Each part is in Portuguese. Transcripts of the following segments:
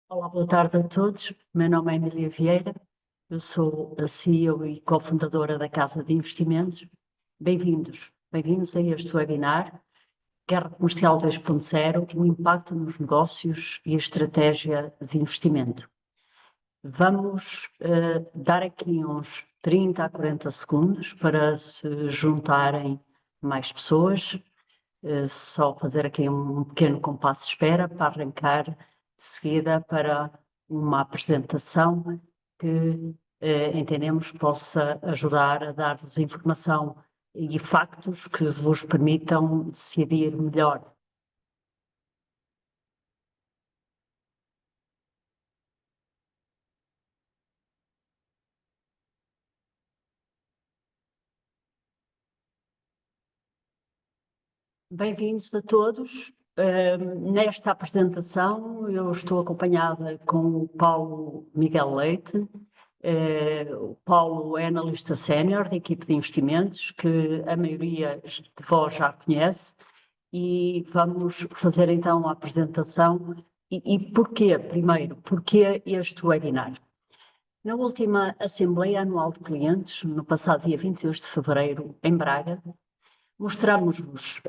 Olá, boa tarde a todos. Meu nome é Emília Vieira, eu sou a CEO e cofundadora da Casa de Investimentos. Bem-vindos a este webinar, Guerra Comercial 2.0, o impacto nos negócios e a estratégia de investimento. Vamos dar aqui uns 30 a 40 segundos para se juntarem mais pessoas, só fazer aqui um pequeno compasso de espera para arrancar de seguida para uma apresentação que entendemos possa ajudar a dar-vos informação e factos que vos permitam decidir melhor. Bem-vindos a todos. Nesta apresentação, eu estou acompanhada com o Paulo Miguel Leite. O Paulo é analista sénior da equipe de investimentos, que a maioria de vós já conhece, e vamos fazer então a apresentação. E porquê, primeiro, porquê este webinar? Na última Assembleia Anual de Clientes, no passado dia 22 de fevereiro, em Braga, mostramos-vos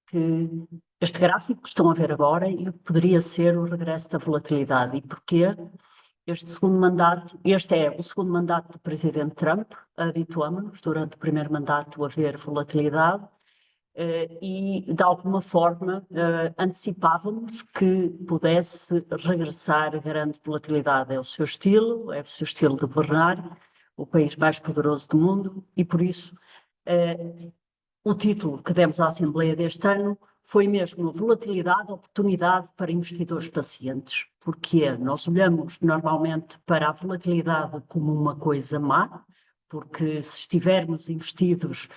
que este gráfico que estão a ver agora poderia ser o regresso da volatilidade. E porquê? Este é o segundo mandato do presidente Trump. Habituámos-nos durante o primeiro mandato a ver volatilidade e, de alguma forma, antecipávamos que pudesse regressar a grande volatilidade. É o seu estilo de governar, o país mais poderoso do mundo, e por isso o título que demos à Assembleia deste ano foi mesmo Volatilidade, Oportunidade para Investidores Pacientes. Porque nós olhamos normalmente para a volatilidade como uma coisa má, porque se estivermos investidos,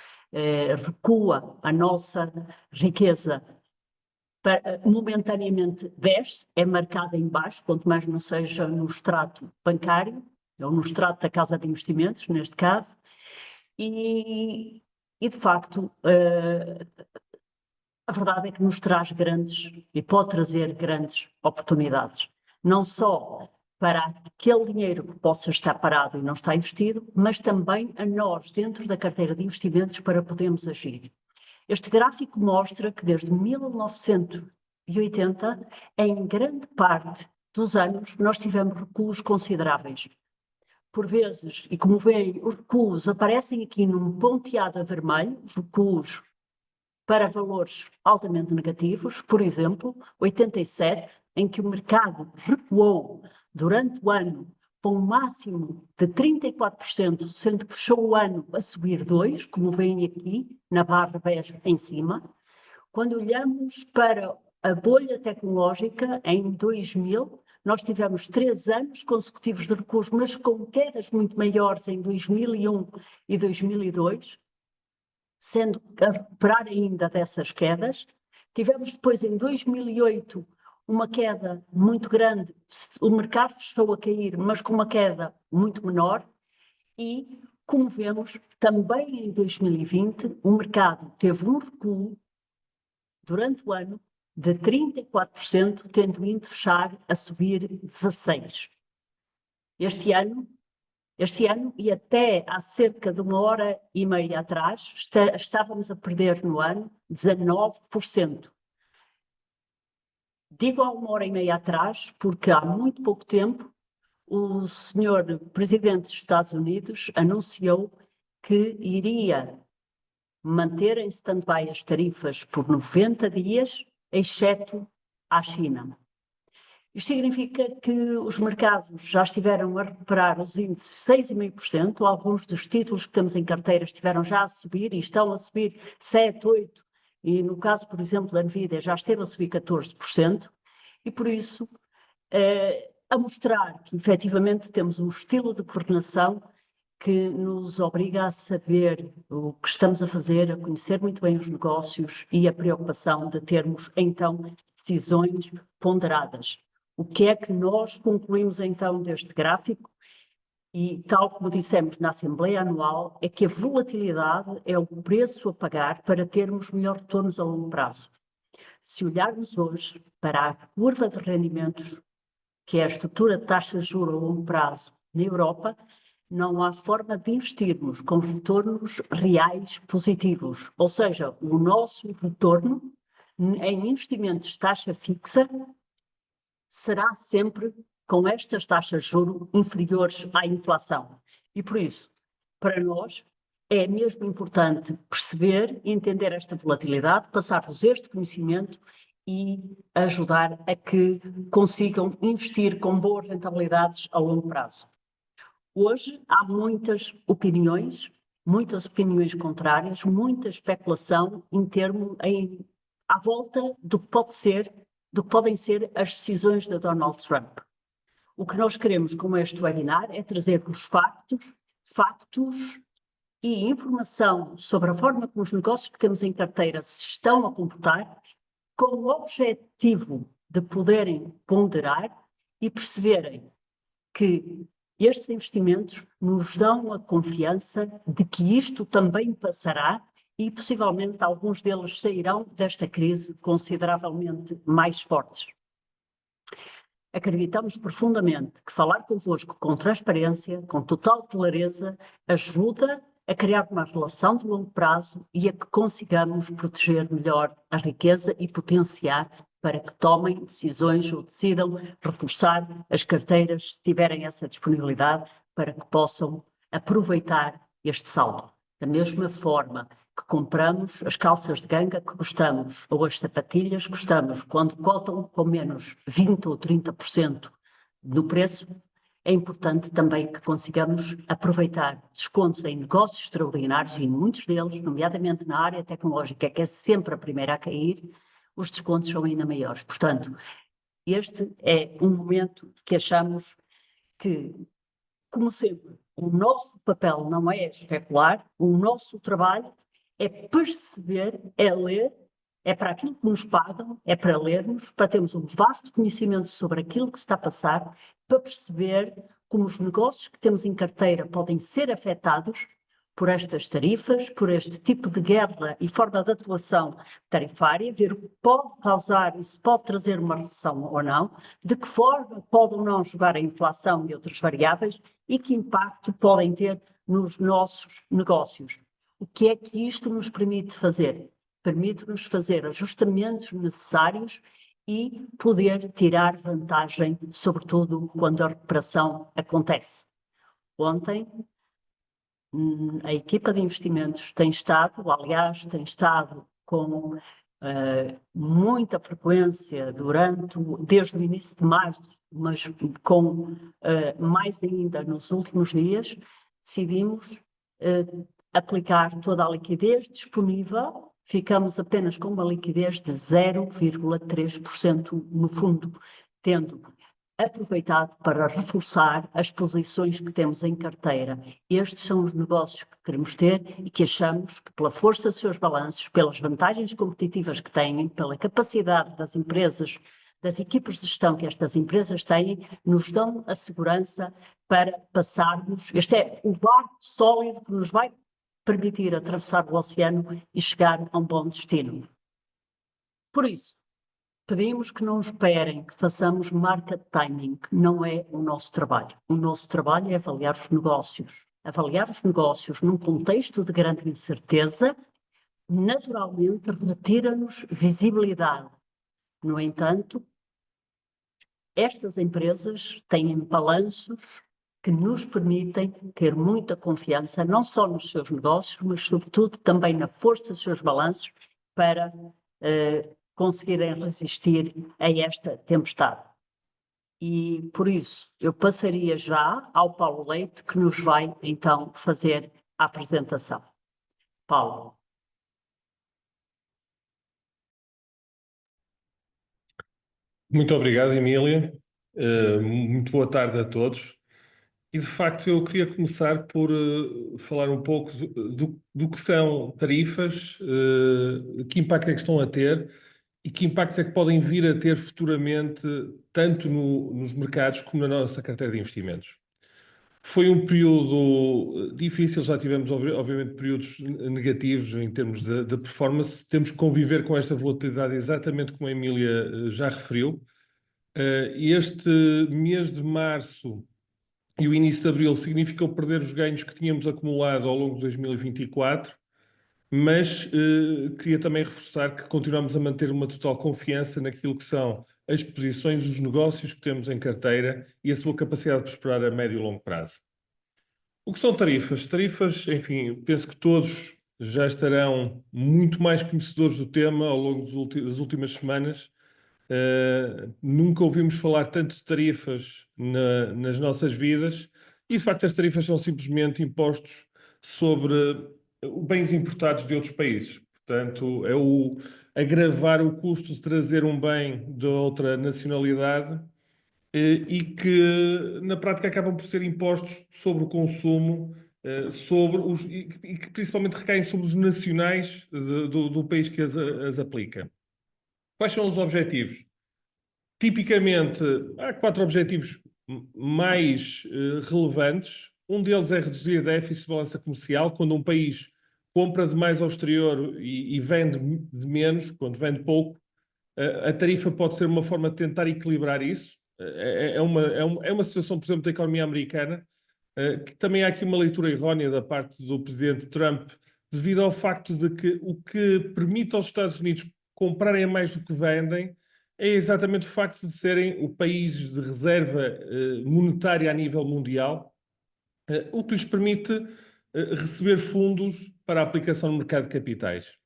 recua a nossa riqueza, momentaneamente desce, é marcada em baixo, quanto mais não seja no extrato bancário, ou no extrato da Casa de Investimentos, neste caso, e de facto, a verdade é que nos traz e pode trazer grandes oportunidades, não só para aquele dinheiro que possa estar parado e não está investido, mas também a nós, dentro da carteira de investimentos, para podermos agir. Este gráfico mostra que desde 1980, em grande parte dos anos, nós tivemos recuos consideráveis. Por vezes, e como veem, os recuos aparecem aqui num ponteado a vermelho, os recuos para valores altamente negativos, por exemplo, 87, em que o mercado recuou durante o ano para um máximo de 34%, sendo que fechou o ano a subir 2%, como veem aqui na barra bege em cima. Quando olhamos para a bolha tecnológica, em 2000, nós tivemos 3 anos consecutivos de recuos, mas com quedas muito maiores em 2001 e 2002, sendo a recuperar ainda dessas quedas. Tivemos depois, em 2008, uma queda muito grande, o mercado fechou a cair, mas com uma queda muito menor, e, como vemos, também em 2020, o mercado teve um recuo durante o ano de 34%, tendo vindo fechar a subir 16%. Este ano, e até há cerca de 1h30 atrás, estávamos a perder no ano 19%. Digo há 1h30 atrás porque há muito pouco tempo o senhor presidente dos Estados Unidos anunciou que iria manter em stand-by as tarifas por 90 dias, exceto à China. Isto significa que os mercados já estiveram a recuperar os índices 6,5%, alguns dos títulos que temos em carteira estiveram já a subir e estão a subir 7%, 8%, e no caso, por exemplo, da Nvidia já esteve a subir 14%, e por isso a mostrar que efetivamente temos um estilo de governação que nos obriga a saber o que estamos a fazer, a conhecer muito bem os negócios e a preocupação de termos então decisões ponderadas. O que é que nós concluímos então deste gráfico? E tal como dissemos na Assembleia Anual, é que a volatilidade é o preço a pagar para termos melhores retornos a longo prazo. Se olharmos hoje para a curva de rendimentos que é a estrutura de taxas de juros a longo prazo na Europa, não há forma de investirmos com retornos reais positivos. Ou seja, o nosso retorno em investimentos de taxa fixa será sempre com estas taxas de juros inferiores à inflação. E por isso, para nós, é mesmo importante perceber e entender esta volatilidade, passar-vos este conhecimento e ajudar a que consigam investir com boas rentabilidades a longo prazo. Hoje há muitas opiniões contrárias, muita especulação à volta do que podem ser as decisões de Donald Trump. O que nós queremos com este webinar é trazer-vos factos e informação sobre a forma como os negócios que temos em carteira se estão a comportar, com o objetivo de poderem ponderar e perceberem que estes investimentos nos dão a confiança de que isto também passará e possivelmente alguns deles sairão desta crise consideravelmente mais fortes. Acreditamos profundamente que falar convosco com transparência, com total clareza, ajuda a criar uma relação de longo prazo e a que consigamos proteger melhor a riqueza e potenciar para que tomem decisões ou decidam reforçar as carteiras, se tiverem essa disponibilidade, para que possam aproveitar este saldo. Da mesma forma que compramos as calças de ganga que gostamos, ou as sapatilhas que gostamos, quando cotam com menos 20% ou 30% no preço, é importante também que consigamos aproveitar descontos em negócios extraordinários, e muitos deles, nomeadamente na área tecnológica, que é sempre a primeira a cair, os descontos são ainda maiores. Portanto, este é um momento que achamos que, como sempre, o nosso papel não é especular, o nosso trabalho é perceber, é ler, é para aquilo que nos pagam, é para lermos, para termos um vasto conhecimento sobre aquilo que se está a passar, para perceber como os negócios que temos em carteira podem ser afetados por estas tarifas, por este tipo de guerra e forma de atuação tarifária, ver o que pode causar e se pode trazer uma recessão ou não, de que forma pode ou não jogar a inflação e outras variáveis e que impacto podem ter nos nossos negócios. O que é que isto nos permite fazer? Permite-nos fazer ajustamentos necessários e poder tirar vantagem, sobretudo quando a recuperação acontece. Ontem, a equipa de investimentos tem estado com muita frequência desde o início de março, mas com mais ainda nos últimos dias, decidimos aplicar toda a liquidez disponível. Ficamos apenas com uma liquidez de 0,3% no fundo, tendo aproveitado para reforçar as posições que temos em carteira. Estes são os negócios que queremos ter e que achamos que, pela força dos seus balanços, pelas vantagens competitivas que têm, pela capacidade das empresas, das equipas de gestão que estas empresas têm, nos dão a segurança para passarmos. Este é o barco sólido que nos vai permitir atravessar o oceano e chegar a um bom destino. Por isso, pedimos que não esperem que façamos market timing, que não é o nosso trabalho. O nosso trabalho é avaliar os negócios. Avaliar os negócios num contexto de grande incerteza, naturalmente retira-nos visibilidade. No entanto, estas empresas têm balanços que nos permitem ter muita confiança, não só nos seus negócios, mas sobretudo também na força dos seus balanços para conseguirem resistir a esta tempestade. E, por isso, eu passaria já ao Paulo Leite, que nos vai, então, fazer a apresentação. Paulo. Muito obrigado, Emília. Muito boa tarde a todos. E, de facto, eu queria começar por falar um pouco do que são tarifas, que impacto é que estão a ter e que impactos é que podem vir a ter futuramente, tanto nos mercados como na nossa carteira de investimentos. Foi um período difícil, já tivemos, obviamente, períodos negativos em termos de performance. Temos que conviver com esta volatilidade exatamente como a Emília já referiu. Este mês de março e o início de abril significou perder os ganhos que tínhamos acumulado ao longo de 2024, mas queria também reforçar que continuamos a manter uma total confiança naquilo que são as posições, os negócios que temos em carteira e a sua capacidade de prosperar a médio e longo prazo. O que são tarifas? Tarifas, enfim, penso que todos já estarão muito mais conhecedores do tema ao longo das últimas semanas. Nunca ouvimos falar tanto de tarifas nas nossas vidas e, de facto, as tarifas são simplesmente impostos sobre bens importados de outros países. Portanto, é o agravar o custo de trazer um bem de outra nacionalidade e que, na prática, acabam por ser impostos sobre o consumo, e que principalmente recaem sobre os nacionais do país que as aplica. Quais são os objetivos? Tipicamente, há quatro objetivos mais relevantes. Um deles é reduzir déficit de balança comercial, quando um país compra demais ao exterior e vende de menos, quando vende pouco, a tarifa pode ser uma forma de tentar equilibrar isso. É uma situação, por exemplo, da economia americana, que também há aqui uma leitura errónea da parte do presidente Trump, devido ao facto de que o que permite aos Estados Unidos comprarem mais do que vendem é exatamente o facto de serem o país de reserva monetária a nível mundial, o que lhes permite receber fundos para a aplicação no mercado de capitais.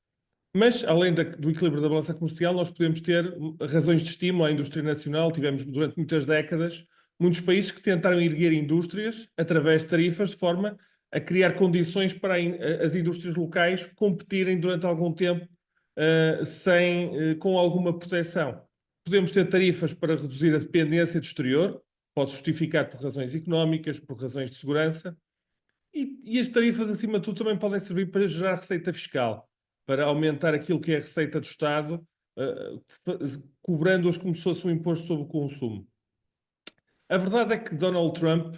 Mas, além do equilíbrio da balança comercial, nós podemos ter razões de estímulo à indústria nacional. Tivemos, durante muitas décadas, muitos países que tentaram erguer indústrias através de tarifas, de forma a criar condições para as indústrias locais competirem durante algum tempo com alguma proteção. Podemos ter tarifas para reduzir a dependência do exterior, pode justificar por razões económicas, por razões de segurança, e as tarifas, acima de tudo, também podem servir para gerar receita fiscal, para aumentar aquilo que é a receita do Estado, cobrando-as como se fosse um imposto sobre o consumo. A verdade é que Donald Trump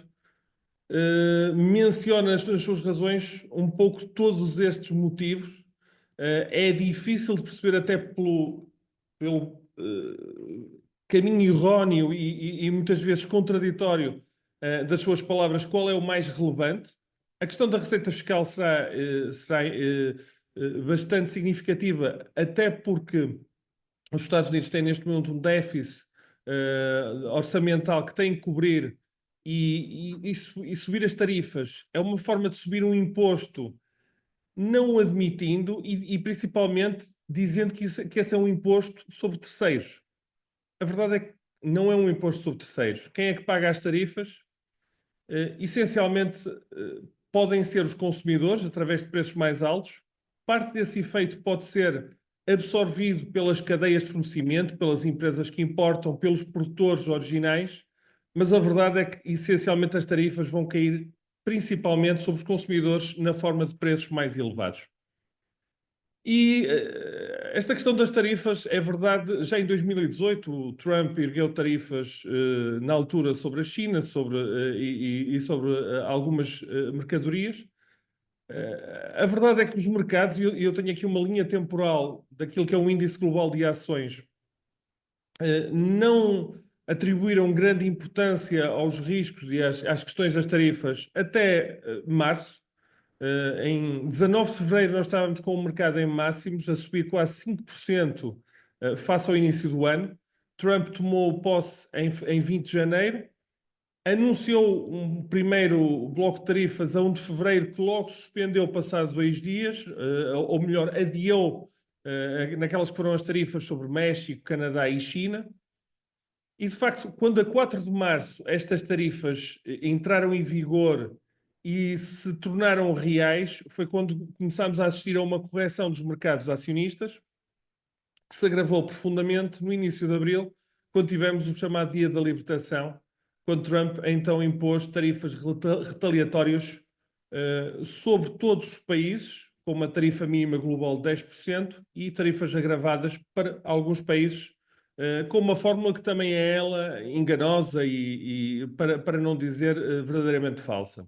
menciona nas suas razões um pouco todos estes motivos. É difícil de perceber até pelo caminho erróneo e muitas vezes contraditório das suas palavras qual é o mais relevante. A questão da receita fiscal será bastante significativa, até porque os Estados Unidos têm neste momento um déficit orçamental que têm que cobrir e subir as tarifas é uma forma de subir um imposto não admitindo e principalmente dizendo que esse é um imposto sobre terceiros. A verdade é que não é um imposto sobre terceiros. Quem é que paga as tarifas? Essencialmente, podem ser os consumidores, através de preços mais altos. Parte desse efeito pode ser absorvido pelas cadeias de fornecimento, pelas empresas que importam, pelos produtores originais, mas a verdade é que, essencialmente, as tarifas vão cair principalmente sobre os consumidores na forma de preços mais elevados. E esta questão das tarifas é verdade. Já em 2018, o Trump ergueu tarifas na altura sobre a China e sobre algumas mercadorias. A verdade é que os mercados, e eu tenho aqui uma linha temporal daquilo que é o índice global de ações, não atribuíram grande importância aos riscos e às questões das tarifas até março. Em 19 de fevereiro nós estávamos com o mercado em máximos, a subir quase 5% face ao início do ano. Trump tomou posse em 20 de janeiro, anunciou um primeiro bloco de tarifas a 1 de fevereiro, que logo suspendeu passados 2 dias, ou melhor, adiou naquelas que foram as tarifas sobre México, Canadá e China. E, de facto, quando a 4 de março estas tarifas entraram em vigor e se tornaram reais, foi quando começámos a assistir a uma correção dos mercados acionistas, que se agravou profundamente no início de abril, quando tivemos o chamado Dia da Libertação, quando Trump então impôs tarifas retaliatórias sobre todos os países, com uma tarifa mínima global de 10% e tarifas agravadas para alguns países, com uma fórmula que também é ela enganosa e para não dizer verdadeiramente falsa.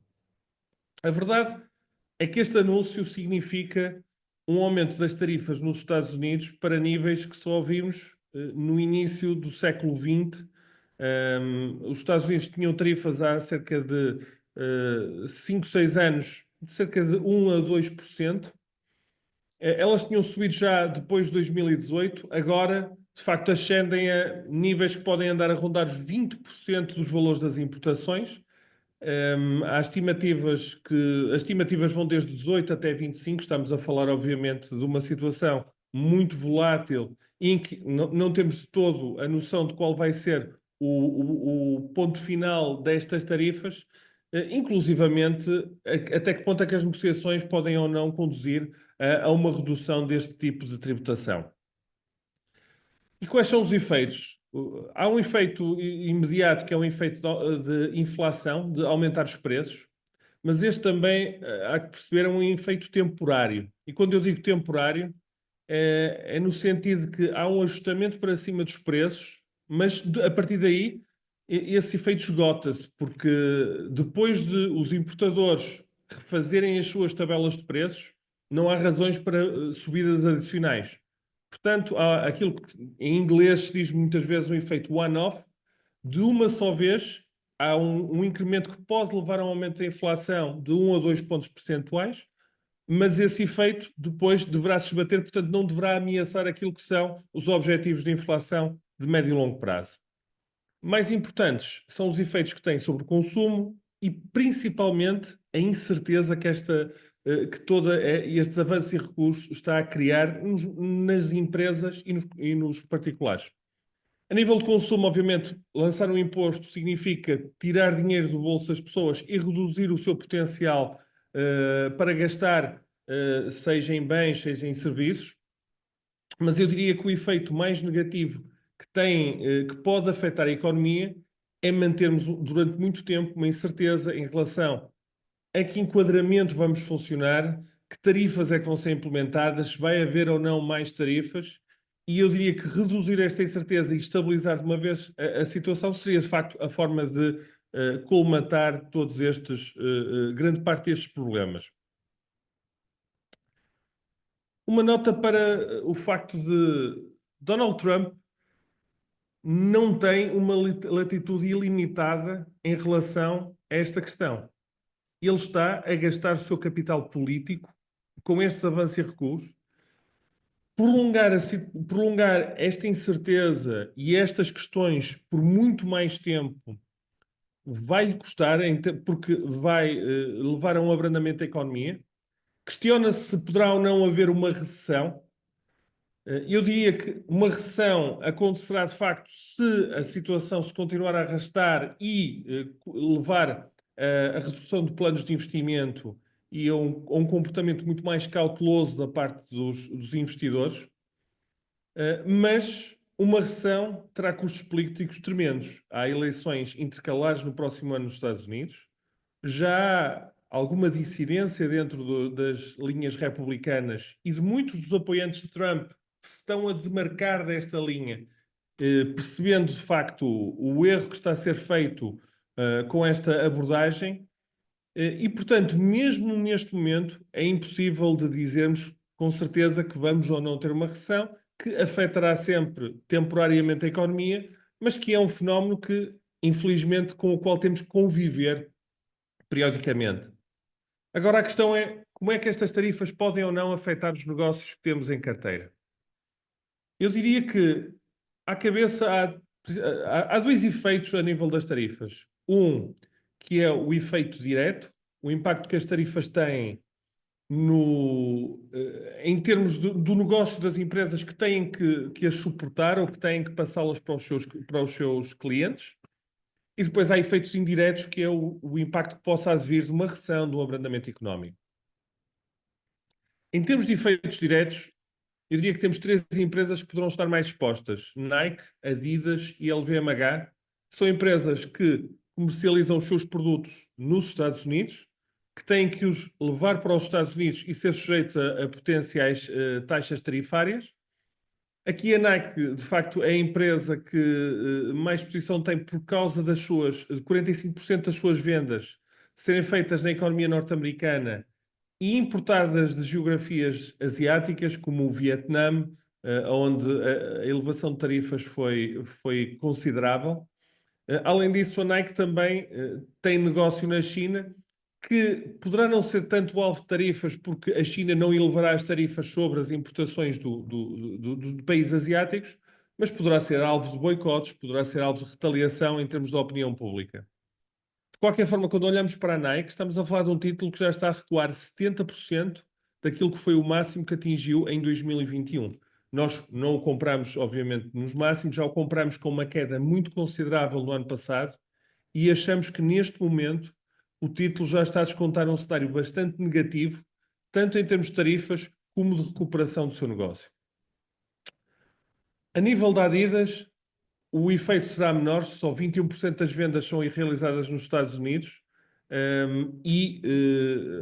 A verdade é que este anúncio significa um aumento das tarifas nos Estados Unidos para níveis que só vimos no início do século XX, Os Estados Unidos tinham tarifas há cerca de 5, 6 anos de cerca de 1 a 2%. Elas tinham subido já depois de 2018, agora, de facto, ascendem a níveis que podem andar a rondar os 20% dos valores das importações. As estimativas vão desde 18 até 25. Estamos a falar, obviamente, de uma situação muito volátil em que não temos de todo a noção de qual vai ser o ponto final destas tarifas, inclusivamente até que ponto é que as negociações podem ou não conduzir a uma redução deste tipo de tributação. E quais são os efeitos? Há um efeito imediato, que é um efeito de inflação, de aumentar os preços, mas este também, há que perceber, é um efeito temporário. E quando eu digo temporário, é no sentido de que há um ajustamento para cima dos preços, mas a partir daí esse efeito esgota-se, porque depois de os importadores refazerem as suas tabelas de preços, não há razões para subidas adicionais. Portanto, há aquilo que em inglês se diz muitas vezes um efeito one-off. De uma só vez, há um incremento que pode levar a um aumento da inflação de 1 a 2 pontos percentuais, mas esse efeito depois deverá se esbater, portanto, não deverá ameaçar aquilo que são os objetivos de inflação de médio e longo prazo. Mais importantes são os efeitos que tem sobre o consumo e, principalmente, a incerteza que todos estes avanços e recursos está a criar nas empresas e nos particulares. A nível de consumo, obviamente, lançar um imposto significa tirar dinheiro do bolso das pessoas e reduzir o seu potencial para gastar, seja em bens, seja em serviços. Mas eu diria que o efeito mais negativo que pode afetar a economia é mantermos durante muito tempo uma incerteza em relação a que enquadramento vamos funcionar, que tarifas é que vão ser implementadas, se vai haver ou não mais tarifas. E eu diria que reduzir esta incerteza e estabilizar de uma vez a situação seria, de facto, a forma de colmatar todos grande parte destes problemas. Uma nota para o facto de Donald Trump não tem uma latitude ilimitada em relação a esta questão. Ele está a gastar o seu capital político com estes avanços e recuos. Prolongar esta incerteza e estas questões por muito mais tempo vai-lhe custar, porque vai levar a um abrandamento da economia. Questiona-se se poderá ou não haver uma recessão. Eu diria que uma recessão acontecerá de facto se a situação se continuar a arrastar e levar a redução de planos de investimento e a um comportamento muito mais cauteloso da parte dos investidores. Mas uma recessão terá custos políticos tremendos. Há eleições intercalares no próximo ano nos Estados Unidos. Já há alguma dissidência dentro das linhas republicanas e de muitos dos apoiantes de Trump que se estão a demarcar desta linha, percebendo de facto o erro que está a ser feito com esta abordagem. E, portanto, mesmo neste momento, é impossível de dizermos com certeza que vamos ou não ter uma recessão, que afetará sempre temporariamente a economia, mas que é um fenómeno que, infelizmente, com o qual temos que conviver periodicamente. Agora, a questão é como é que estas tarifas podem ou não afetar os negócios que temos em carteira. Eu diria que à cabeça há dois efeitos a nível das tarifas. Um, que é o efeito direto, o impacto que as tarifas têm em termos do negócio das empresas que têm que as suportar ou que têm que passá-las para os seus clientes. E depois há efeitos indiretos, que é o impacto que possa advir de uma recessão, de um abrandamento económico. Em termos de efeitos diretos, eu diria que temos três empresas que poderão estar mais expostas: Nike, Adidas e LVMH. São empresas que comercializam os seus produtos nos Estados Unidos, que têm que os levar para os Estados Unidos e ser sujeitos a potenciais taxas tarifárias. Aqui a Nike, de facto, é a empresa que mais posição tem por causa das 45% das suas vendas serem feitas na economia norte-americana e importadas de geografias asiáticas, como o Vietnã, onde a elevação de tarifas foi considerável. Além disso, a Nike também tem negócio na China, que poderá não ser tanto alvo de tarifas, porque a China não elevará as tarifas sobre as importações dos países asiáticos, mas poderá ser alvo de boicotes, poderá ser alvo de retaliação em termos de opinião pública. De qualquer forma, quando olhamos para a Nike, estamos a falar de um título que já está a recuar 70% daquilo que foi o máximo que atingiu em 2021. Nós não o compramos, obviamente, nos máximos, já o compramos com uma queda muito considerável no ano passado e achamos que neste momento o título já está a descontar um cenário bastante negativo, tanto em termos de tarifas como de recuperação do seu negócio. A nível da Adidas, o efeito será menor, só 21% das vendas são realizadas nos Estados Unidos,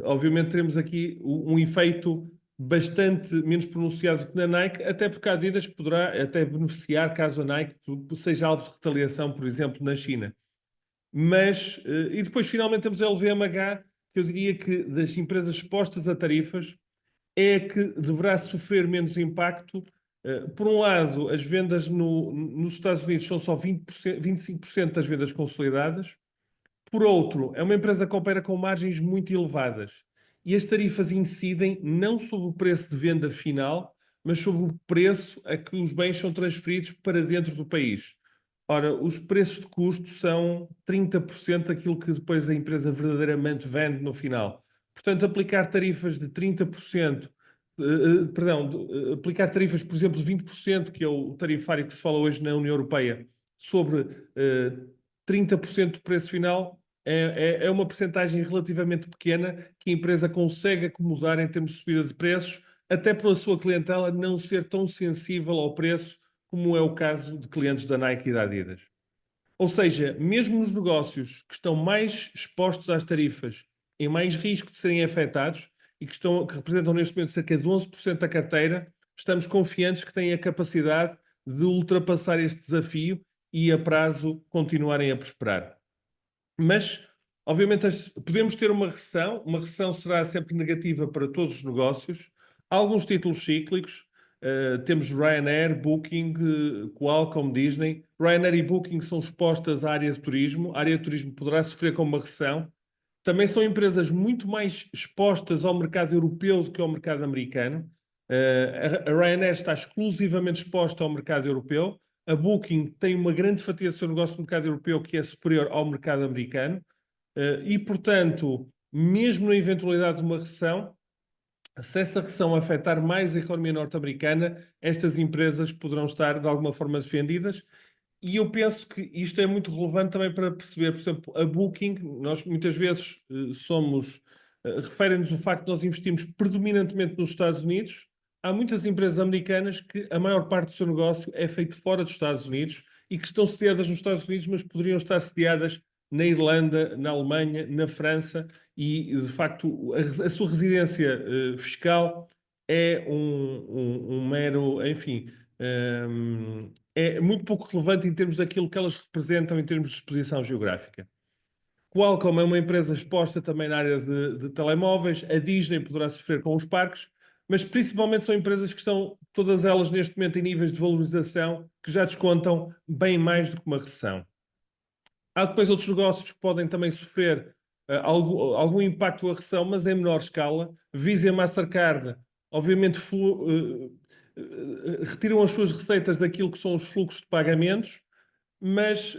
obviamente teremos aqui um efeito bastante menos pronunciado que na Nike, até porque a Adidas poderá até beneficiar caso a Nike seja alvo de retaliação, por exemplo, na China. Mas, e depois finalmente temos a LVMH, que eu diria que das empresas expostas a tarifas é a que deverá sofrer menos impacto. Por um lado, as vendas nos Estados Unidos são só 20%, 25% das vendas consolidadas. Por outro, é uma empresa que opera com margens muito elevadas e as tarifas incidem não sobre o preço de venda final, mas sobre o preço a que os bens são transferidos para dentro do país. Ora, os preços de custo são 30% daquilo que depois a empresa verdadeiramente vende no final. Portanto, aplicar tarifas de 30%, aplicar tarifas, por exemplo, de 20%, que é o tarifário que se fala hoje na União Europeia, sobre 30% do preço final, é uma percentagem relativamente pequena que a empresa consegue acomodar em termos de subida de preços, até pela sua clientela não ser tão sensível ao preço como é o caso de clientes da Nike e da Adidas. Ou seja, mesmo nos negócios que estão mais expostos às tarifas, em mais risco de serem afetados e que representam neste momento cerca de 11% da carteira, estamos confiantes que têm a capacidade de ultrapassar este desafio e a prazo continuarem a prosperar. Mas, obviamente, podemos ter uma recessão será sempre negativa para todos os negócios. Há alguns títulos cíclicos, temos Ryanair, Booking, Qualcomm, Disney. Ryanair e Booking são expostas à área de turismo. A área de turismo poderá sofrer com uma recessão. Também são empresas muito mais expostas ao mercado europeu do que ao mercado americano. A Ryanair está exclusivamente exposta ao mercado europeu. A Booking tem uma grande fatia do seu negócio no mercado europeu que é superior ao mercado americano. E, portanto, mesmo na eventualidade de uma recessão, se essa recessão afetar mais a economia norte-americana, estas empresas poderão estar de alguma forma defendidas. E eu penso que isto é muito relevante também para perceber, por exemplo, a Booking, nós muitas vezes referem-nos o facto de nós investimos predominantemente nos Estados Unidos. Há muitas empresas americanas que a maior parte do seu negócio é feito fora dos Estados Unidos e que estão sediadas nos Estados Unidos, mas poderiam estar sediadas na Irlanda, na Alemanha, na França, e de facto a sua residência fiscal é um mero, enfim, é muito pouco relevante em termos daquilo que elas representam em termos de exposição geográfica. Qualcomm é uma empresa exposta também na área de telemóveis, a Disney poderá sofrer com os parques, mas principalmente são empresas que estão, todas elas neste momento, em níveis de valorização que já descontam bem mais do que uma recessão. Há depois outros negócios que podem também sofrer algum impacto da recessão, mas em menor escala. Visa e Mastercard, obviamente, retiram as suas receitas daquilo que são os fluxos de pagamentos, mas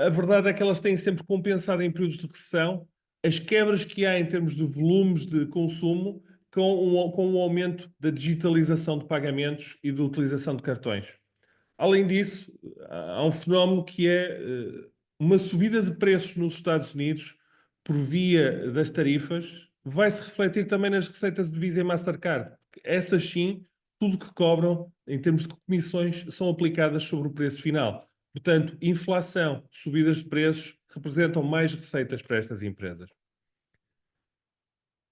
a verdade é que elas têm sempre compensado em períodos de recessão as quebras que há em termos de volumes de consumo com o aumento da digitalização de pagamentos e da utilização de cartões. Além disso, há um fenómeno que é uma subida de preços nos Estados Unidos por via das tarifas vai se refletir também nas receitas de Visa e Mastercard. Essas sim, tudo que cobram em termos de comissões são aplicadas sobre o preço final. Portanto, inflação, subidas de preços representam mais receitas para estas empresas.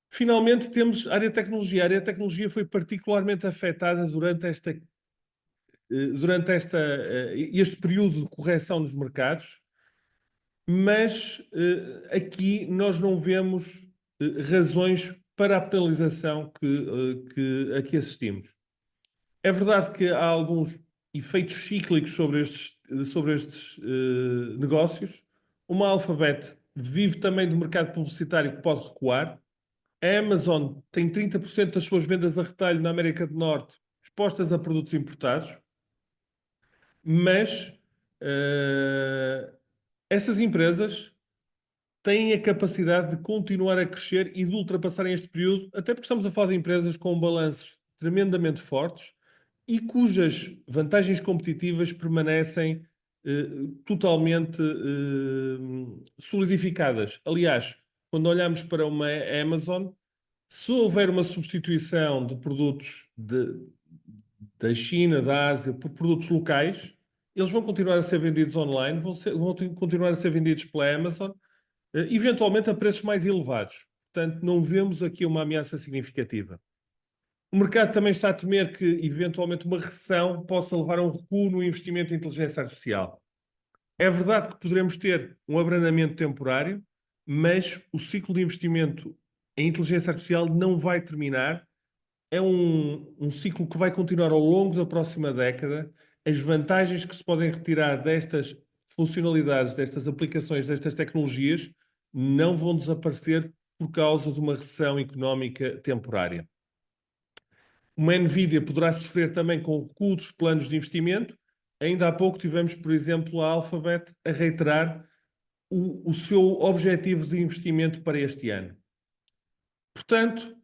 Finalmente, temos a área de tecnologia. A área de tecnologia foi particularmente afetada durante este período de correção nos mercados, mas aqui nós não vemos razões para a penalização que aqui assistimos. É verdade que há alguns efeitos cíclicos sobre negócios. Uma Alphabet vive também do mercado publicitário que pode recuar. A Amazon tem 30% das suas vendas a retalho na América do Norte expostas a produtos importados, mas essas empresas têm a capacidade de continuar a crescer e de ultrapassarem este período, até porque estamos a falar de empresas com balanços tremendamente fortes e cujas vantagens competitivas permanecem totalmente solidificadas. Aliás, quando olhamos para uma Amazon, se houver uma substituição de produtos da China, da Ásia, por produtos locais, eles vão continuar a ser vendidos online, vão continuar a ser vendidos pela Amazon, eventualmente a preços mais elevados. Portanto, não vemos aqui uma ameaça significativa. O mercado também está a temer que, eventualmente, uma recessão possa levar a um recuo no investimento em inteligência artificial. É verdade que poderemos ter um abrandamento temporário, mas o ciclo de investimento em inteligência artificial não vai terminar. É um ciclo que vai continuar ao longo da próxima década. As vantagens que se podem retirar destas funcionalidades, destas aplicações, destas tecnologias, não vão desaparecer por causa de uma recessão económica temporária. Uma Nvidia poderá sofrer também com o recuo dos planos de investimento. Ainda há pouco tivemos, por exemplo, a Alphabet a reiterar o seu objetivo de investimento para este ano. Portanto,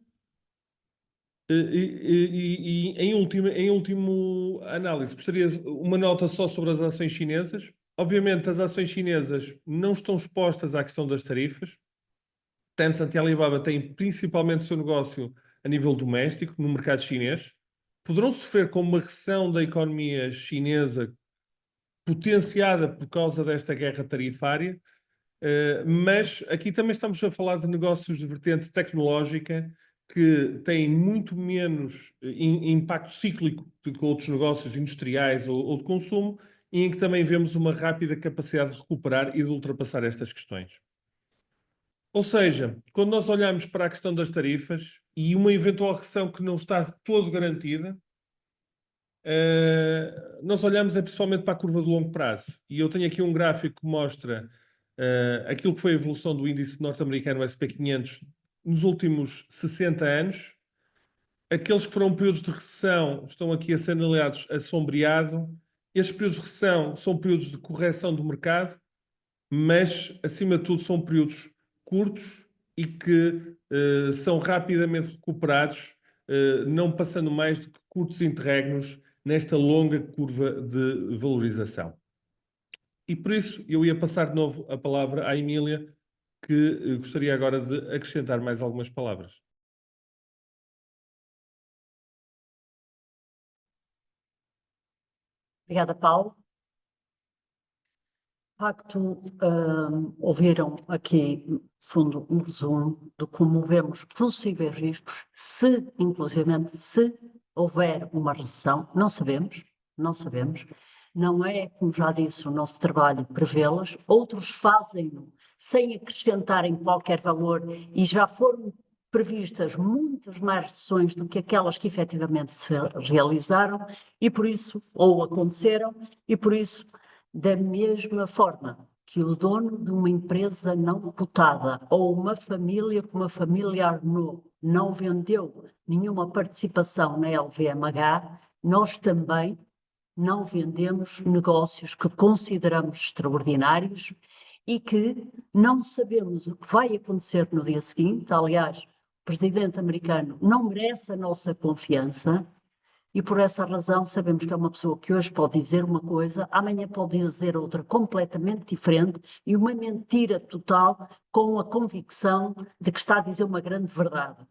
em último análise, gostaria uma nota só sobre as ações chinesas. Obviamente, as ações chinesas não estão expostas à questão das tarifas. Tencent e Alibaba têm principalmente o seu negócio a nível doméstico, no mercado chinês. Poderão sofrer com uma recessão da economia chinesa potenciada por causa desta guerra tarifária, mas aqui também estamos a falar de negócios de vertente tecnológica que têm muito menos impacto cíclico do que outros negócios industriais ou de consumo, e em que também vemos uma rápida capacidade de recuperar e de ultrapassar estas questões. Ou seja, quando nós olhamos para a questão das tarifas e uma eventual recessão que não está de todo garantida, nós olhamos principalmente para a curva de longo prazo. E eu tenho aqui um gráfico que mostra aquilo que foi a evolução do índice norte-americano SP500 nos últimos 60 anos. Aqueles que foram períodos de recessão estão aqui a ser analisados a sombreado. Estes períodos de recessão são períodos de correção do mercado, mas, acima de tudo, são períodos curtos e que são rapidamente recuperados, não passando mais do que curtos interregnos nesta longa curva de valorização. E por isso eu ia passar de novo a palavra à Emília, que gostaria agora de acrescentar mais algumas palavras. Obrigada, Paulo. De facto, ouviram aqui, no fundo, um resumo de como vemos possíveis riscos, inclusivamente, se houver uma recessão. Não sabemos. Não é, como já disse, o nosso trabalho prevê-las. Outros fazem-no sem acrescentarem qualquer valor e já foram previstas muitas mais recessões do que aquelas que efetivamente se realizaram e por isso, ou aconteceram, e por isso, da mesma forma que o dono de uma empresa não cotada ou uma família como a família Arnault não vendeu nenhuma participação na LVMH, nós também não vendemos negócios que consideramos extraordinários e que não sabemos o que vai acontecer no dia seguinte. Aliás, o presidente americano não merece a nossa confiança e por essa razão sabemos que é uma pessoa que hoje pode dizer uma coisa, amanhã pode dizer outra completamente diferente e uma mentira total com a convicção de que está a dizer uma grande verdade.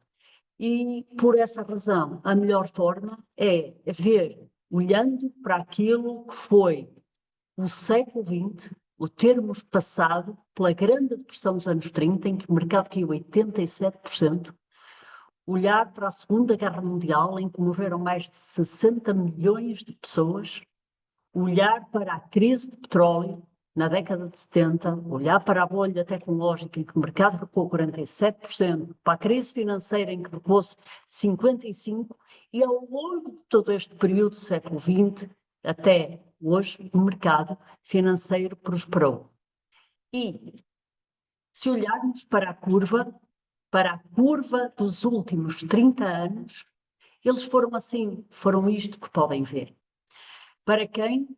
E por essa razão a melhor forma é ver, olhando para aquilo que foi o século XX, o termos passado pela grande depressão dos anos 30, em que o mercado caiu 87%, olhar para a Segunda Guerra Mundial, em que morreram mais de 60 milhões de pessoas, olhar para a crise de petróleo na década de 70, olhar para a bolha tecnológica em que o mercado recuou 47%, para a crise financeira em que recuou-se 55%, e ao longo de todo este período, século XX, até Hoje o mercado financeiro prosperou. E se olharmos para a curva dos últimos 30 anos, eles foram assim, foram isto que podem ver. Para quem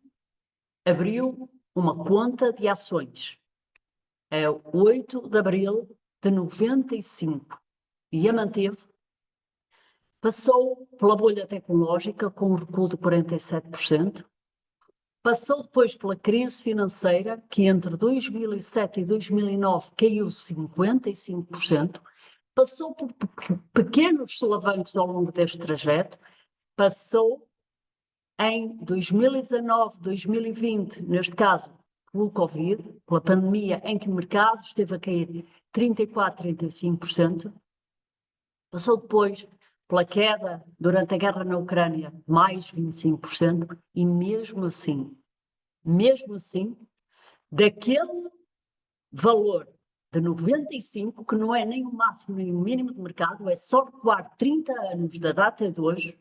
abriu uma conta de ações, é 8 de abril de 95, e a manteve, passou pela bolha tecnológica com um recuo de 47%, passou depois pela crise financeira, que entre 2007 e 2009 caiu 55%, passou por pequenos solavancos ao longo deste trajeto, passou em 2019, 2020, neste caso, pelo Covid, pela pandemia, em que o mercado esteve a cair 34%, 35%, passou depois pela queda durante a guerra na Ucrânia, mais 25%, e mesmo assim, daquele valor de 95, que não é nem o máximo nem o mínimo de mercado, é só recuar 30 anos da data de hoje,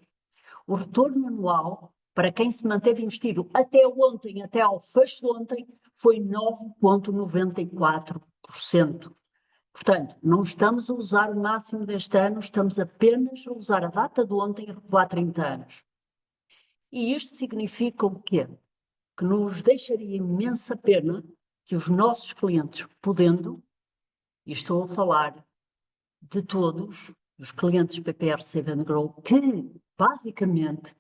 o retorno anual, para quem se manteve investido até ontem, até ao fecho de ontem, foi 9,94%. Portanto, não estamos a usar o máximo deste ano, estamos apenas a usar a data de ontem a recuar 30 anos. E isto significa o quê? Que nos deixaria imensa pena que os nossos clientes, podendo, e estou a falar de todos os clientes PPR Save and Grow, que basicamente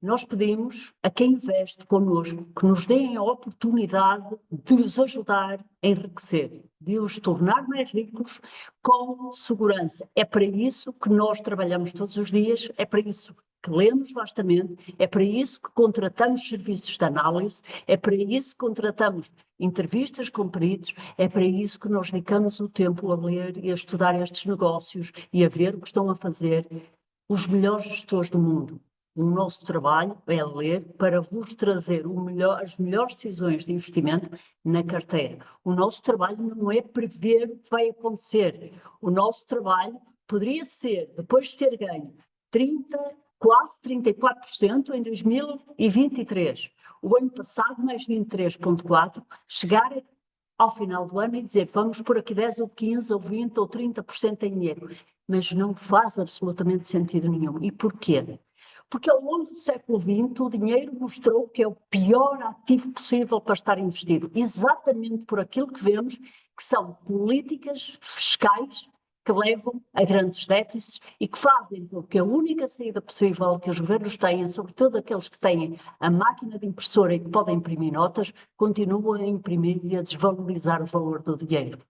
nós pedimos a quem investe connosco que nos deem a oportunidade de os ajudar a enriquecer, de os tornar mais ricos com segurança. É para isso que nós trabalhamos todos os dias, é para isso que lemos vastamente, é para isso que contratamos serviços de análise, é para isso que contratamos entrevistas com peritos, é para isso que nós dedicamos o tempo a ler e a estudar estes negócios e a ver o que estão a fazer os melhores gestores do mundo. O nosso trabalho é ler para vos trazer as melhores decisões de investimento na carteira. O nosso trabalho não é prever o que vai acontecer. O nosso trabalho poderia ser, depois de ter ganho quase 34% em 2023, o ano passado mais 23,4%, chegar ao final do ano e dizer vamos por aqui 10 ou 15 ou 20 ou 30% em dinheiro. Mas não faz absolutamente sentido nenhum. E porquê? Porque ao longo do século XX o dinheiro mostrou que é o pior ativo possível para estar investido, exatamente por aquilo que vemos, que são políticas fiscais que levam a grandes déficits e que fazem com que a única saída possível que os governos têm, sobretudo aqueles que têm a máquina de impressora e que podem imprimir notas, continuem a imprimir e a desvalorizar o valor do dinheiro.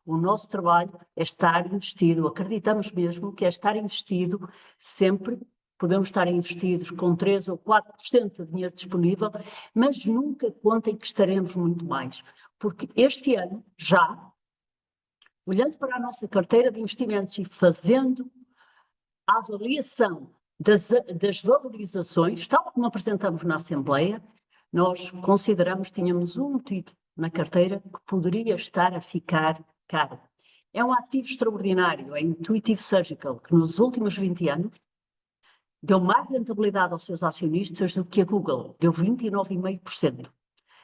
O nosso trabalho é estar investido, acreditamos mesmo que é estar investido sempre. Podemos estar investidos com 3 ou 4% de dinheiro disponível, mas nunca contem que estaremos muito mais. Porque este ano, já, olhando para a nossa carteira de investimentos e fazendo a avaliação das valorizações, tal como apresentamos na Assembleia, nós consideramos que tínhamos um título na carteira que poderia estar a ficar caro. É um ativo extraordinário, é Intuitive Surgical, que nos últimos 20 anos deu mais rentabilidade aos seus acionistas do que a Google, deu 29,5%.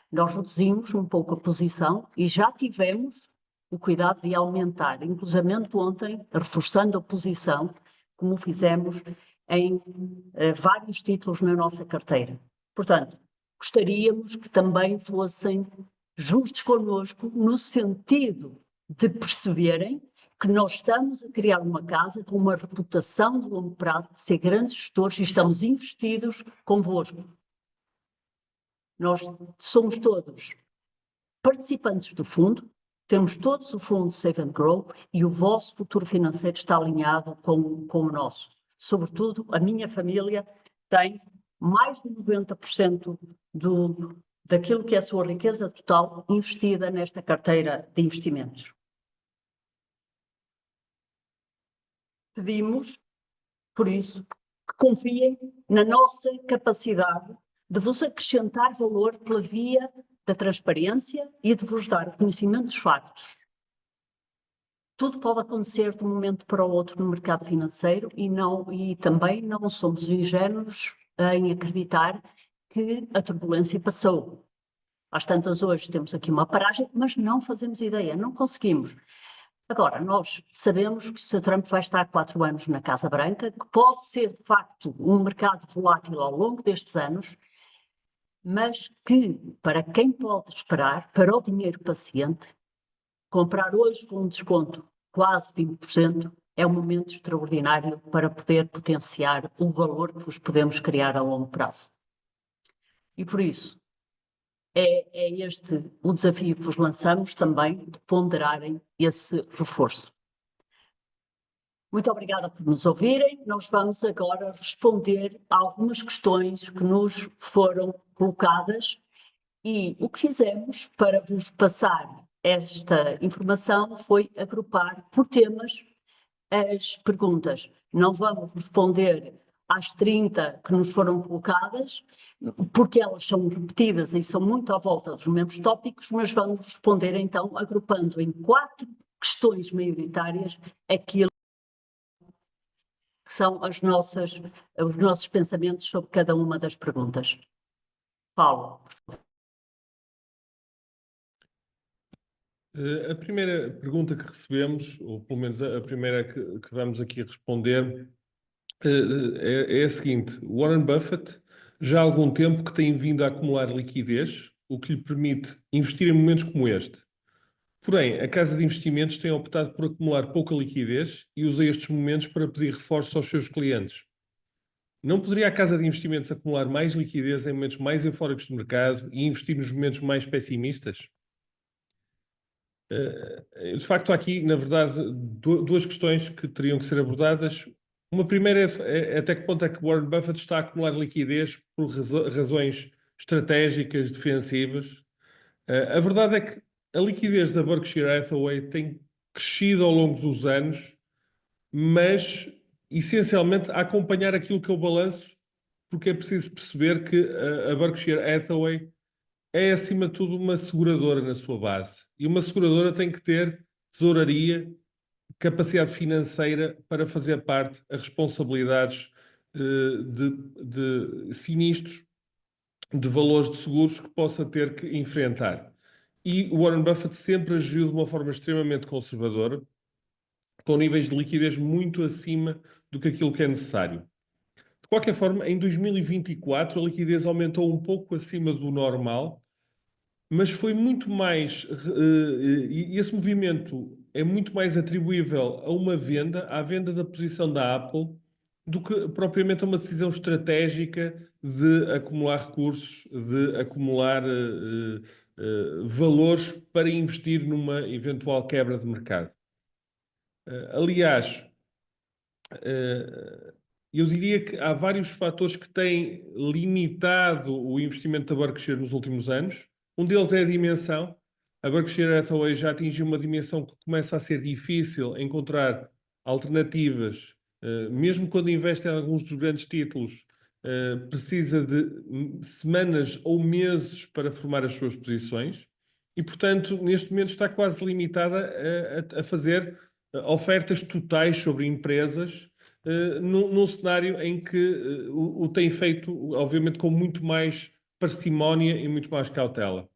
Nós reduzimos um pouco a posição e já tivemos o cuidado de aumentar, inclusive ontem, reforçando a posição, como fizemos em vários títulos na nossa carteira. Portanto, gostaríamos que também fossem justos connosco, no sentido de perceberem que nós estamos a criar uma casa com uma reputação de longo prazo, de ser grandes gestores e estamos investidos convosco. Nós somos todos participantes do fundo, temos todos o fundo Save and Grow e o vosso futuro financeiro está alinhado com o nosso. Sobretudo, a minha família tem mais de 90% daquilo que é a sua riqueza total investida nesta carteira de investimentos. Pedimos, por isso, que confiem na nossa capacidade de vos acrescentar valor pela via da transparência e de vos dar conhecimento dos factos. Tudo pode acontecer de um momento para o outro no mercado financeiro e também não somos ingênuos em acreditar que a turbulência passou. Às tantas hoje temos aqui uma paragem, mas não fazemos ideia, não conseguimos. Agora, nós sabemos que o Sr. Trump vai estar 4 anos na Casa Branca, que pode ser, de facto, um mercado volátil ao longo destes anos, mas que, para quem pode esperar, para o dinheiro paciente, comprar hoje com um desconto quase 20% é um momento extraordinário para poder potenciar o valor que vos podemos criar a longo prazo. E por isso, é este o desafio que vos lançamos também, de ponderarem esse reforço. Muito obrigada por nos ouvirem. Nós vamos agora responder a algumas questões que nos foram colocadas e o que fizemos para vos passar esta informação foi agrupar por temas as perguntas. Não vamos responder às 30 que nos foram colocadas, porque elas são repetidas e são muito à volta dos mesmos tópicos, mas vamos responder então agrupando em 4 questões maioritárias aquilo que são os nossos pensamentos sobre cada uma das perguntas. Paulo. A primeira pergunta que recebemos, ou pelo menos a primeira que vamos aqui responder, é a seguinte: Warren Buffett já há algum tempo que tem vindo a acumular liquidez, o que lhe permite investir em momentos como este. Porém, a casa de investimentos tem optado por acumular pouca liquidez e usa estes momentos para pedir reforços aos seus clientes. Não poderia a casa de investimentos acumular mais liquidez em momentos mais eufóricos de mercado e investir nos momentos mais pessimistas? De facto, há aqui, na verdade, duas questões que teriam que ser abordadas. Uma primeira é até que ponto é que Warren Buffett está a acumular liquidez por razões estratégicas, defensivas. A verdade é que a liquidez da Berkshire Hathaway tem crescido ao longo dos anos, mas essencialmente a acompanhar aquilo que é o balanço, porque é preciso perceber que a Berkshire Hathaway é, acima de tudo, uma seguradora na sua base. E uma seguradora tem que ter tesouraria, capacidade financeira para fazer parte a responsabilidades de sinistros, de valores de seguros que possa ter que enfrentar. E o Warren Buffett sempre agiu de uma forma extremamente conservadora, com níveis de liquidez muito acima do que aquilo que é necessário. De qualquer forma, em 2024 a liquidez aumentou um pouco acima do normal, mas foi muito mais. E esse movimento é muito mais atribuível a uma venda, à venda da posição da Apple, do que propriamente a uma decisão estratégica de acumular recursos, de acumular valores para investir numa eventual quebra de mercado. Aliás, eu diria que há vários fatores que têm limitado o investimento da Berkshire nos últimos anos. Um deles é a dimensão. A Berkshire Hathaway já atingiu uma dimensão que começa a ser difícil encontrar alternativas. Mesmo quando investe em alguns dos grandes títulos, precisa de semanas ou meses para formar as suas posições. E, portanto, neste momento está quase limitada a fazer ofertas totais sobre empresas num cenário em que o tem feito, obviamente, com muito mais parcimónia e muito mais cautela.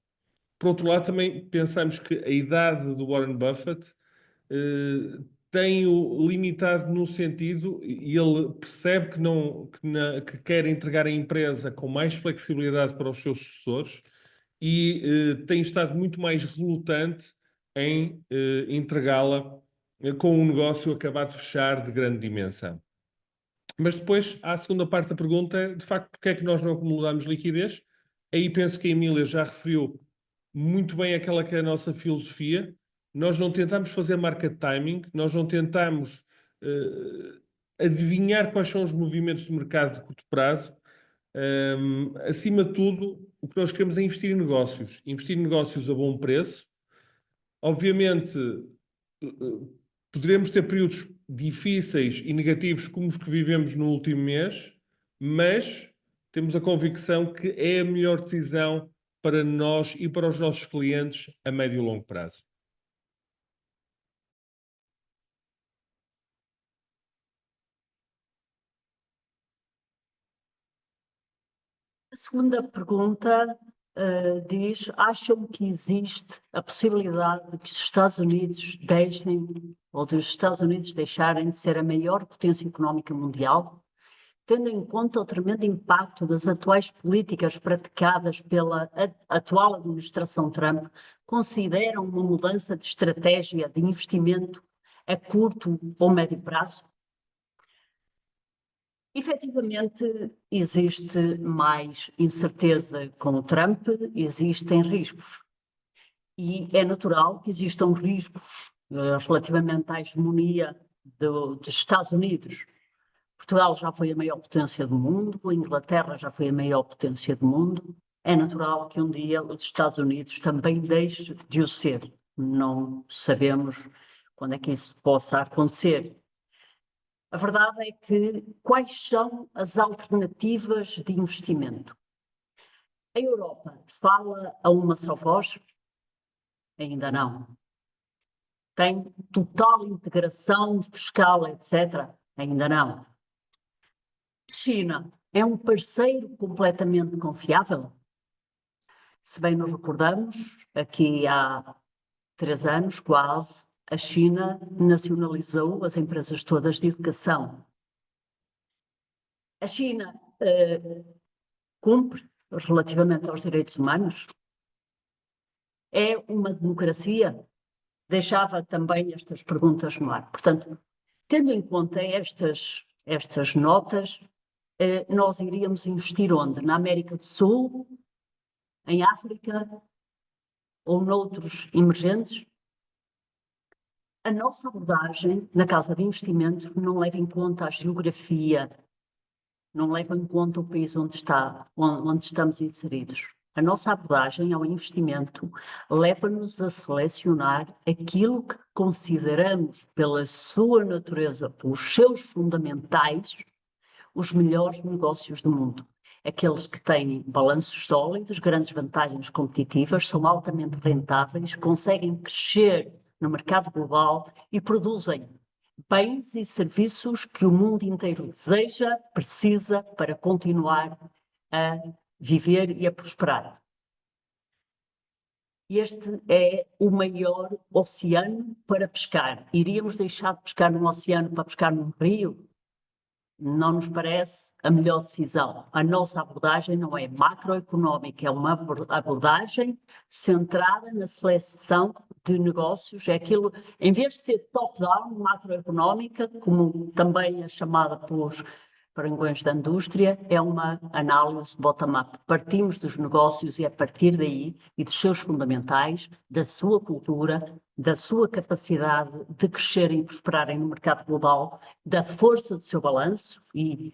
Por outro lado, também pensamos que a idade do Warren Buffett tem-o limitado num sentido, e ele percebe que, que quer entregar a empresa com mais flexibilidade para os seus sucessores e tem estado muito mais relutante em entregá-la com um negócio acabado de fechar de grande dimensão. Mas depois, há a segunda parte da pergunta, de facto, porque é que nós não acumulamos liquidez? Aí penso que a Emília já referiu muito bem aquela que é a nossa filosofia. Nós não tentamos fazer market timing, nós não tentamos adivinhar quais são os movimentos de mercado de curto prazo. Acima de tudo, o que nós queremos é investir em negócios a bom preço. Obviamente, poderemos ter períodos difíceis e negativos como os que vivemos no último mês, mas temos a convicção que é a melhor decisão para nós e para os nossos clientes a médio e longo prazo. segunda pergunta diz: acham que existe a possibilidade de que os Estados Unidos deixem, ou dos Estados Unidos deixarem de ser a maior potência económica mundial, tendo em conta o tremendo impacto das atuais políticas praticadas pela atual administração Trump? Consideram uma mudança de estratégia de investimento a curto ou médio prazo? Efetivamente, existe mais incerteza com o Trump, existem riscos. E é natural que existam riscos relativamente à hegemonia dos Estados Unidos. Portugal já foi a maior potência do mundo, a Inglaterra já foi a maior potência do mundo. É natural que um dia os Estados Unidos também deixe de o ser. Não sabemos quando é que isso possa acontecer. A verdade é que quais são as alternativas de investimento? A Europa fala a uma só voz? Ainda não. Tem total integração fiscal, etc? Ainda não. China é um parceiro completamente confiável? Se bem nos recordamos, aqui há 3 anos, quase, a China nacionalizou as empresas todas de educação. A China cumpre relativamente aos direitos humanos? É uma democracia? Deixava também estas perguntas no ar. Portanto, tendo em conta estas notas, nós iríamos investir onde? Na América do Sul, em África ou noutros emergentes? A nossa abordagem na Casa de Investimentos não leva em conta a geografia, não leva em conta o país onde estamos inseridos. A nossa abordagem ao investimento leva-nos a selecionar aquilo que consideramos, pela sua natureza, pelos seus fundamentais, os melhores negócios do mundo. Aqueles que têm balanços sólidos, grandes vantagens competitivas, são altamente rentáveis, conseguem crescer no mercado global e produzem bens e serviços que o mundo inteiro deseja, precisa para continuar a viver e a prosperar. Este é o maior oceano para pescar. Iríamos deixar de pescar num oceano para pescar num rio? Não nos parece a melhor decisão. A nossa abordagem não é macroeconómica, é uma abordagem centrada na seleção de negócios. É aquilo, em vez de ser top-down, macroeconómica, como também é chamada pelos parangões da indústria, é uma análise bottom-up. Partimos dos negócios e a partir daí, e dos seus fundamentais, da sua cultura, da sua capacidade de crescerem e prosperarem no mercado global, da força do seu balanço, e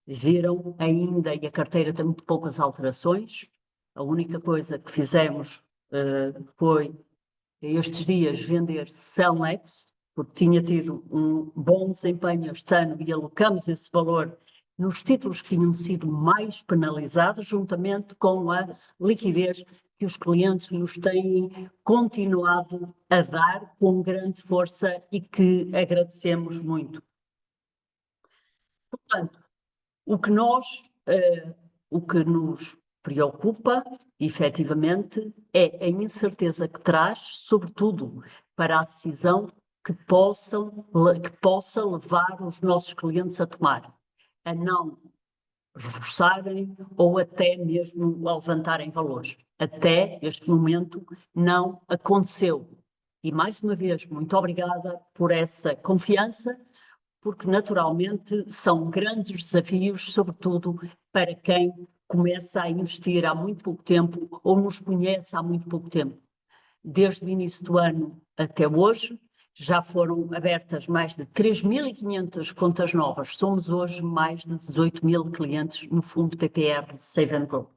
viram ainda, e a carteira tem muito poucas alterações. A única coisa que fizemos foi, estes dias, vender Cellnex, porque tinha tido um bom desempenho este ano e alocamos esse valor nos títulos que tinham sido mais penalizados, juntamente com a liquidez que os clientes nos têm continuado a dar com grande força e que agradecemos muito. Portanto, o que nos preocupa, efetivamente, é a incerteza que traz, sobretudo para a decisão que possa levar os nossos clientes a tomar, a não reforçarem ou até mesmo a levantarem valores. Até este momento não aconteceu. E mais uma vez, muito obrigada por essa confiança, porque naturalmente são grandes desafios, sobretudo para quem começa a investir há muito pouco tempo ou nos conhece há muito pouco tempo. Desde o início do ano até hoje, já foram abertas mais de 3.500 contas novas. Somos hoje mais de 18.000 clientes no fundo PPR Save and Grow.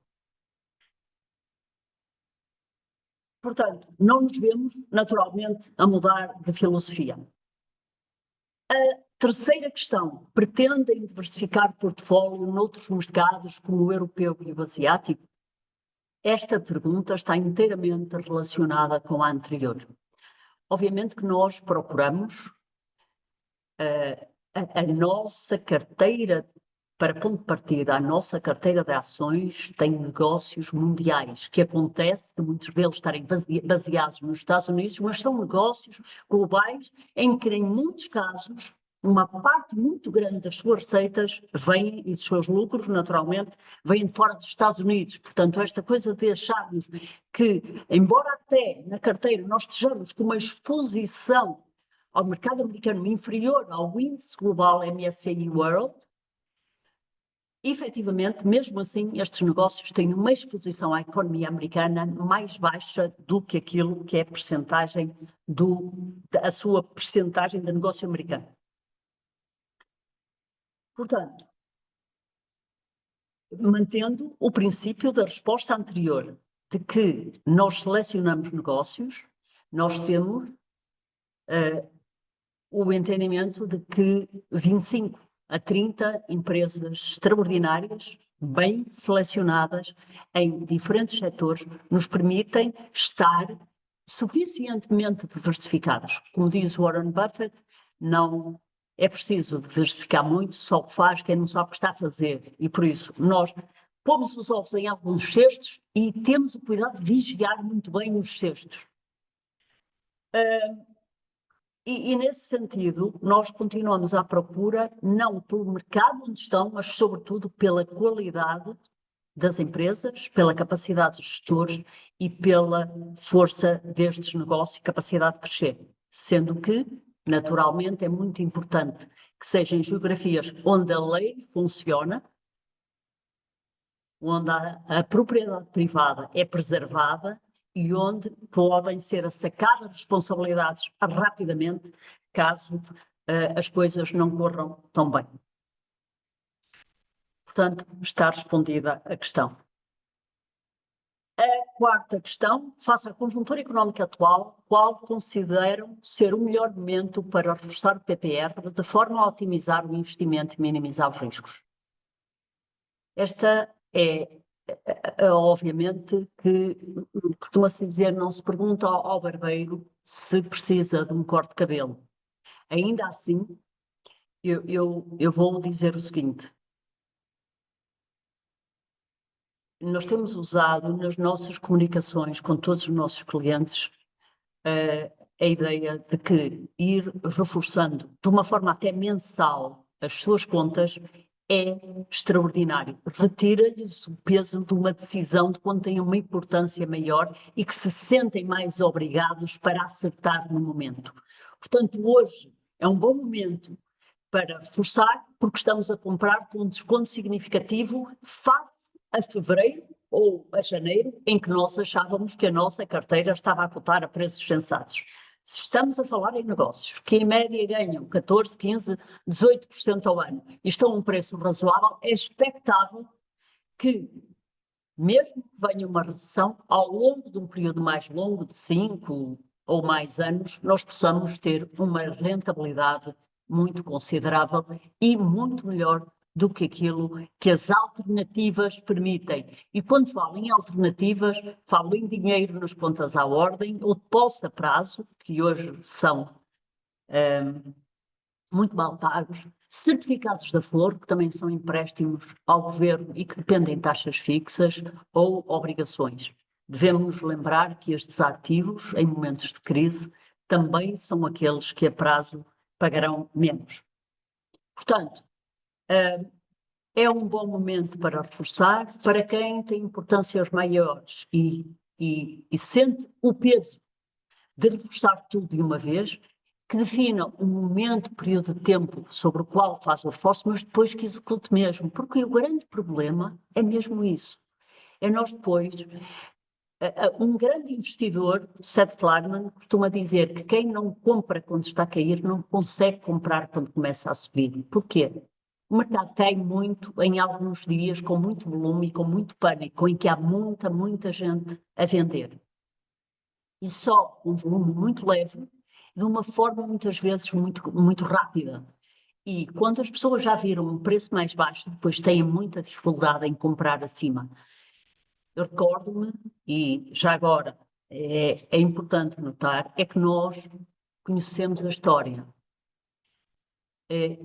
Portanto, não nos vemos naturalmente a mudar de filosofia. A terceira questão: pretendem diversificar portfólio noutros mercados como o europeu e o asiático? Esta pergunta está inteiramente relacionada com a anterior. Obviamente que nós procuramos a nossa carteira para ponto de partida, a nossa carteira de ações tem negócios mundiais, que acontece de muitos deles estarem baseados nos Estados Unidos, mas são negócios globais em que, em muitos casos, uma parte muito grande das suas receitas vem, e dos seus lucros, naturalmente, vêm de fora dos Estados Unidos. Portanto, esta coisa de acharmos que, embora até na carteira nós estejamos com uma exposição ao mercado americano inferior ao índice global MSCI World, efetivamente, mesmo assim, estes negócios têm uma exposição à economia americana mais baixa do que aquilo que é a sua percentagem de negócio americano. Portanto, mantendo o princípio da resposta anterior, de que nós selecionamos negócios, nós temos o entendimento de que 25 a 30 empresas extraordinárias, bem selecionadas em diferentes setores, nos permitem estar suficientemente diversificados. Como diz Warren Buffett, não é preciso diversificar muito, só faz quem não sabe o que está a fazer. E por isso nós pomos os ovos em alguns cestos e temos o cuidado de vigiar muito bem os cestos. E nesse sentido, nós continuamos à procura, não pelo mercado onde estão, mas sobretudo pela qualidade das empresas, pela capacidade dos gestores e pela força destes negócios e capacidade de crescer. Sendo que, naturalmente, é muito importante que sejam geografias onde a lei funciona, onde a propriedade privada é preservada e onde podem ser sacadas responsabilidades rapidamente caso as coisas não corram tão bem. Portanto, está respondida a questão. A quarta questão, face à conjuntura económica atual, qual consideram ser o melhor momento para reforçar o PPR de forma a otimizar o investimento e minimizar os riscos? Esta obviamente que costuma-se dizer, não se pergunta ao barbeiro se precisa de um corte de cabelo. Ainda assim, eu vou dizer o seguinte: nós temos usado nas nossas comunicações com todos os nossos clientes a ideia de que ir reforçando de uma forma até mensal as suas contas é extraordinário. Retira-lhes o peso de uma decisão de quando têm uma importância maior e que se sentem mais obrigados para acertar no momento. Portanto, hoje é um bom momento para reforçar, porque estamos a comprar com um desconto significativo face a fevereiro ou a janeiro, em que nós achávamos que a nossa carteira estava a cotar a preços sensatos. Se estamos a falar em negócios que em média ganham 14, 15, 18% ao ano e estão a um preço razoável, é expectável que, mesmo que venha uma recessão, ao longo de um período mais longo, de 5 ou mais anos, nós possamos ter uma rentabilidade muito considerável e muito melhor do que aquilo que as alternativas permitem. E quando falo em alternativas, falo em dinheiro nas contas à ordem ou de posse a prazo, que hoje são muito mal pagos, certificados da Flor, que também são empréstimos ao governo e que dependem de taxas fixas, ou obrigações. Devemos lembrar que estes ativos, em momentos de crise, também são aqueles que a prazo pagarão menos. Portanto, é um bom momento para reforçar, para quem tem importâncias maiores e sente o peso de reforçar tudo de uma vez, que defina um momento, período de tempo sobre o qual faz o reforço, mas depois que execute mesmo, porque o grande problema é mesmo isso. É nós depois, um grande investidor, Seth Klarman, costuma dizer que quem não compra quando está a cair, não consegue comprar quando começa a subir. Porquê? O mercado cai muito em alguns dias, com muito volume e com muito pânico, em que há muita gente a vender. E só um volume muito leve, de uma forma muitas vezes muito rápida. E quando as pessoas já viram um preço mais baixo, depois têm muita dificuldade em comprar acima. Eu recordo-me, e já agora é importante notar, é que nós conhecemos a história.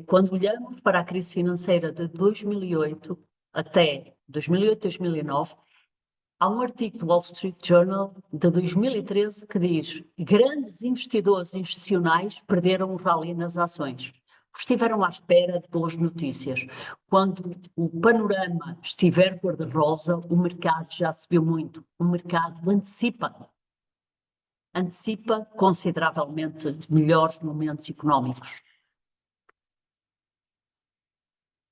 Quando olhamos para a crise financeira de 2008 até 2008-2009, há um artigo do Wall Street Journal de 2013 que diz: grandes investidores institucionais perderam o rally nas ações, porque estiveram à espera de boas notícias. Quando o panorama estiver cor-de-rosa, o mercado já subiu muito. O mercado antecipa consideravelmente melhores momentos económicos.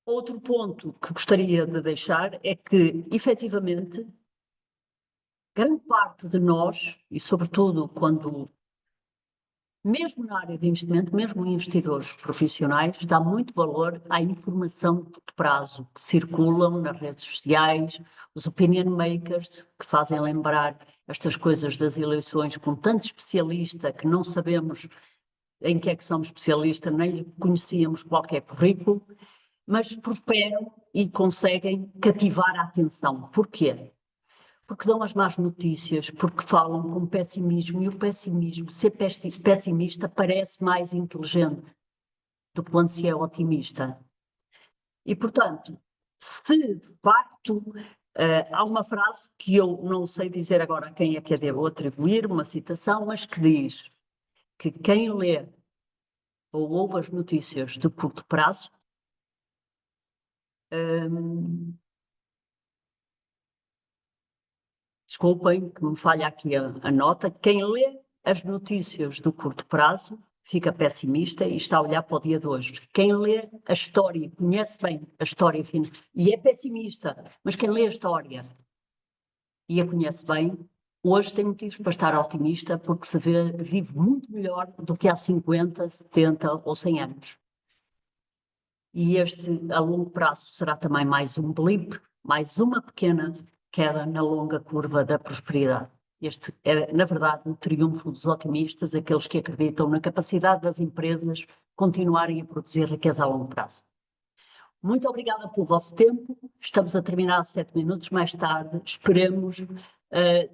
Outro ponto que gostaria de deixar é que, efetivamente, grande parte de nós, e sobretudo quando, mesmo na área de investimento, mesmo investidores profissionais, dá muito valor à informação de curto prazo que circulam nas redes sociais, os opinion makers que fazem lembrar estas coisas das eleições com tanto especialista que não sabemos em que é que somos especialistas, nem conhecíamos qualquer currículo, mas prosperam e conseguem cativar a atenção. Porquê? Porque dão as más notícias, porque falam com pessimismo, e o pessimismo, ser pessimista parece mais inteligente do que quando se é otimista. E, portanto, se de facto há uma frase que eu não sei dizer agora a quem é que a devo atribuir, uma citação, mas que diz que quem lê ou ouve as notícias de curto prazo desculpem que me falha aqui a nota, quem lê as notícias do curto prazo fica pessimista e está a olhar para o dia de hoje. Quem lê a história, conhece bem a história e é pessimista, mas quem lê a história e a conhece bem, hoje tem motivos para estar otimista porque vive muito melhor do que há 50, 70 ou 100 anos. E este, a longo prazo, será também mais um blip, mais uma pequena queda na longa curva da prosperidade. Este é, na verdade, o triunfo dos otimistas, aqueles que acreditam na capacidade das empresas continuarem a produzir riqueza a longo prazo. Muito obrigada pelo vosso tempo. Estamos a terminar 7 minutos mais tarde. Esperemos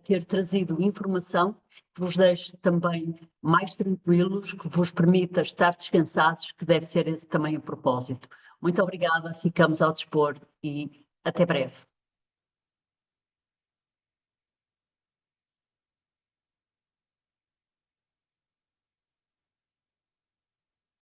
ter trazido informação que vos deixe também mais tranquilos, que vos permita estar descansados, que deve ser esse também o propósito. Muito obrigada, ficamos ao dispor e até breve.